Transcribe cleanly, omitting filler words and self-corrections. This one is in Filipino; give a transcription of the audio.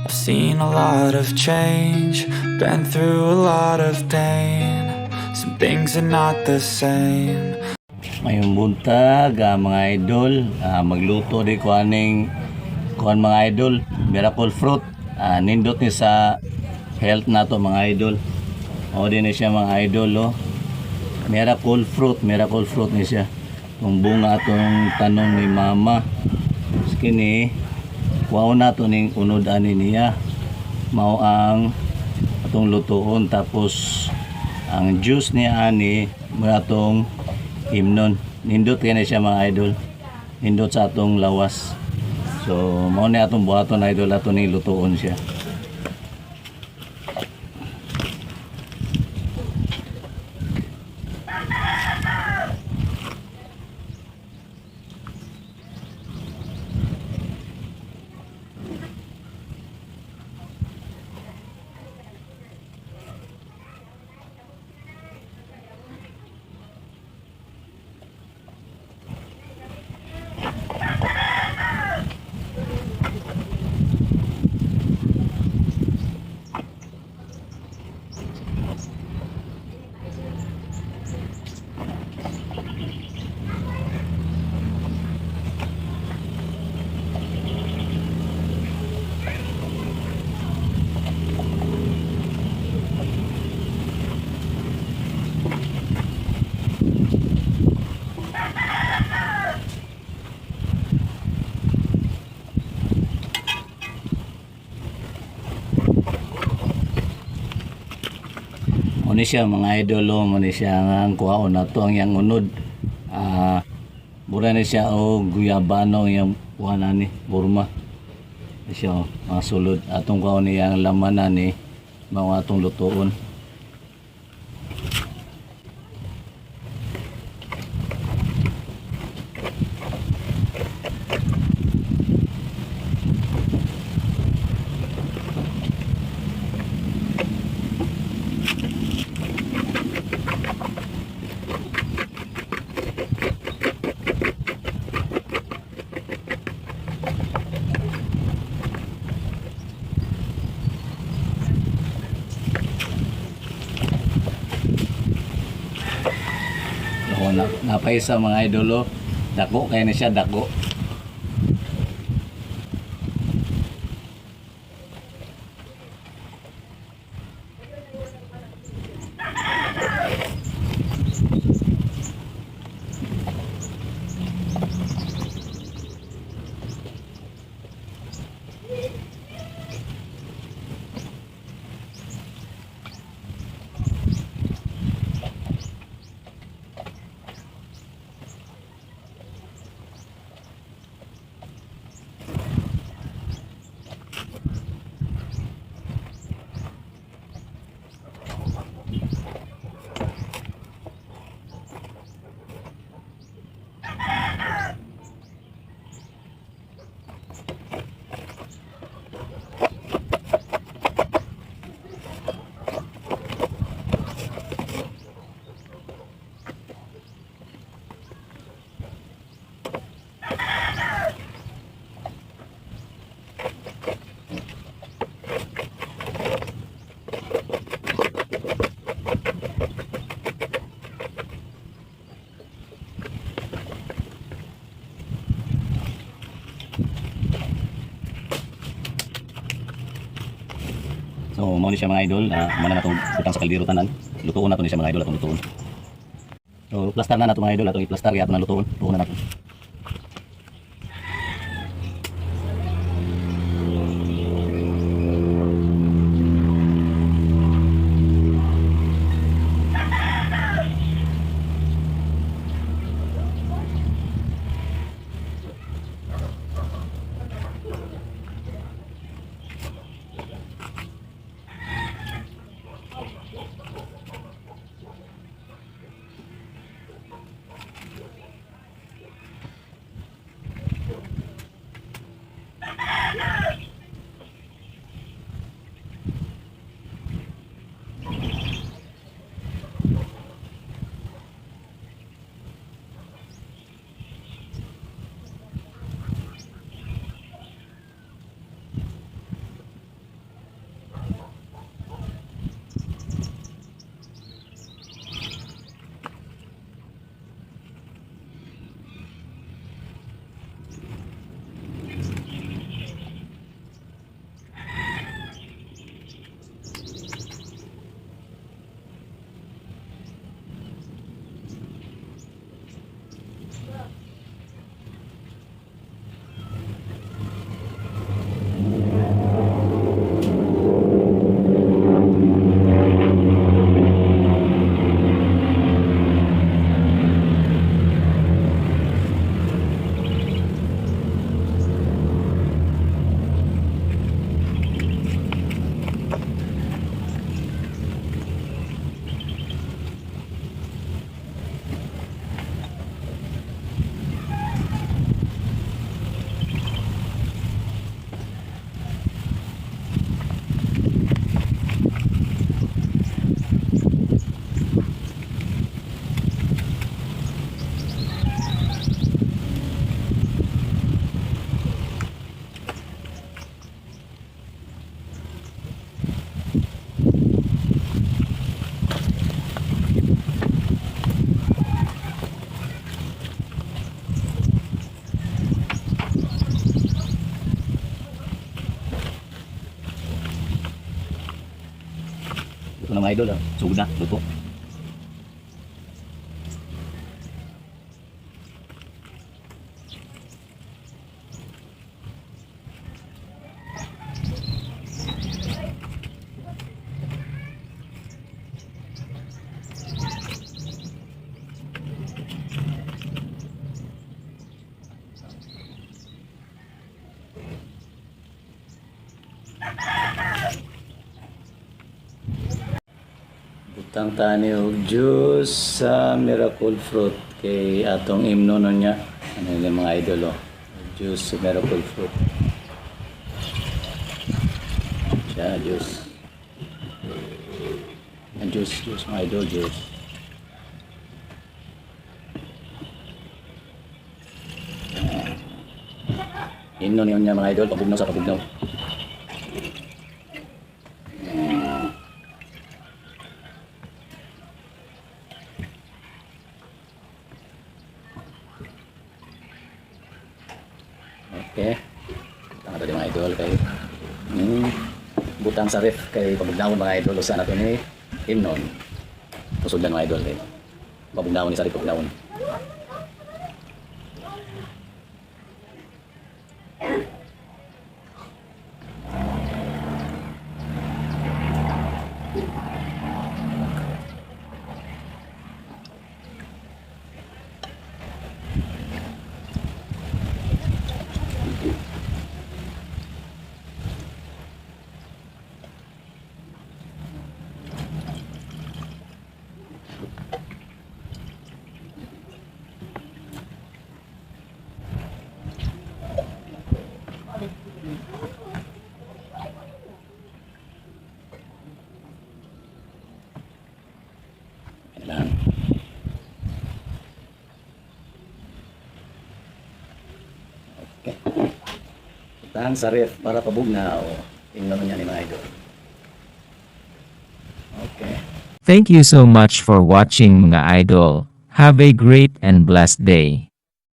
I've seen a lot of change, been through a lot of pain. Some things are not the same. Mayong buntag mga idol, magluto di ko aning kuan mga idol, miracle fruit. Nindot ni sa health nato mga idol. O din ni siya mga idol, oh. Miracle fruit ni siya. Kung bunga atong tanom ni mama. Kini kuhaon nato ning unod ani niya. Mao ang atong lutoon, tapos ang juice niya ani mura atong himnon. Nindot kaya na siya mga idol, nindot sa atong lawas. So mao ni atong buhaton idol, ato ni lutoon siya. Muna siya mga idol, muna siya ang kuhaon na to ang yang unod. Mura na siya o guyabano yung kuhanan ni burma. Siya mga sulod atong kuhaon niya ang lamanan ni mga atong lutoon. Napay sa mga idolo, dako kaya na siya, dako. So, mao ni siya mga idol, mana natong butang sa kaldero tanan. Lutuon nato ni siya mga idol, atong lutuon. So, plaster na nato mga idol, atong i-plaster kaya atong lutuon. Lutuon na nato. Luto na mga idol. Sugod na. Luto. Butang tani og juice sa miracle fruit kay atong imno nun niya. Ano yung mga idol Juice sa miracle fruit. Siya, juice. Yan, juice mga idol, juice. Imno niya mga idol, pabugnaw sa pabugnaw. Okay. Tama tadi mga idol kay butang sa ref kay pabugnawon mga idol usa na to ni himnon. Tusod lang mga idol kay pabugnawon ni sa ref pabugnawon. Lang. Okay. Tahan sa ref para pabugnaw. Tingnan niya ni mga idol. Okay. Thank you so much for watching mga idol. Have a great and blessed day.